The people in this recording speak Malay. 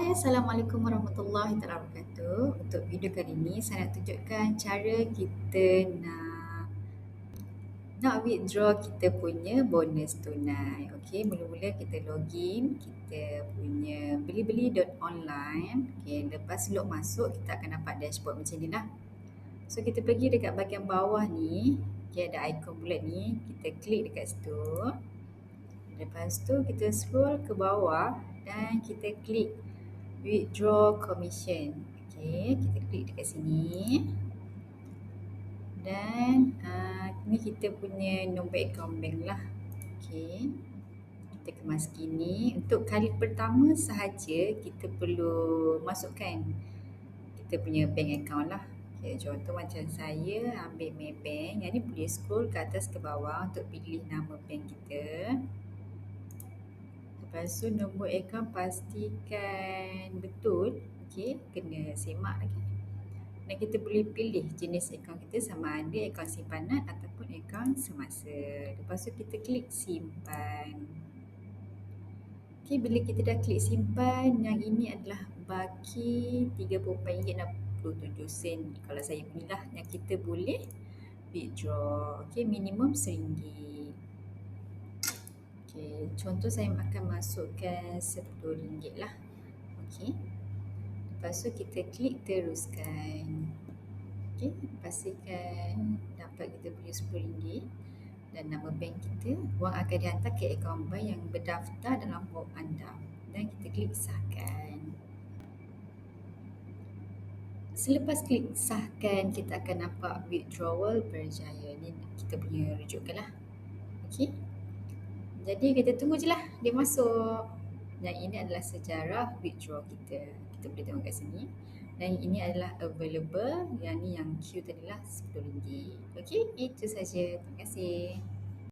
Hai, Assalamualaikum warahmatullahi wabarakatuh. Untuk video kali ini, saya nak tunjukkan cara kita nak withdraw kita punya bonus tunai. Okey, mula-mula kita login kita punya bilibili.online. Okey, lepas log masuk, kita akan dapat dashboard macam ni lah. So, kita pergi dekat bahagian bawah ni. Okey, ada ikon bulat ni. Kita klik dekat situ. Lepas tu, kita scroll ke bawah dan kita klik withdraw commission. Okey, kita klik dekat sini. Dan ni kita punya nombor akaun bank lah. Okey. Kita kemas gini. Untuk kali pertama sahaja kita perlu masukkan kita punya bank account lah. Okay, contoh macam saya ambil Maybank. Yang ni boleh scroll ke atas ke bawah untuk pilih nama bank kita. Lepas tu nombor akaun pastikan betul. Okey, kena semak lagi. Dan kita boleh pilih jenis akaun kita sama ada akaun simpanan ataupun akaun semasa. Lepas tu kita klik simpan. Okey, bila kita dah klik simpan, yang ini adalah baki RM34.67 kalau saya pilih yang kita boleh withdraw. Okey, minimum RM1. Okey, contoh saya akan masukkan RM10 lah. Okey. Lepas tu kita klik teruskan. Okey, pastikan dapat kita punya RM10 dan nama bank kita. Wang akan dihantar ke akaun bank yang berdaftar dalam home anda dan kita klik sahkan. Selepas klik sahkan, kita akan nampak withdrawal berjaya. Ni kita punya rujukan lah. Okey. Jadi kita tunggu je lah dia masuk. Yang ini adalah sejarah withdraw kita. Kita boleh tengok kat sini. Dan ini adalah available. Yang ni yang queue tadi lah RM10. Okey, itu saja. Terima kasih.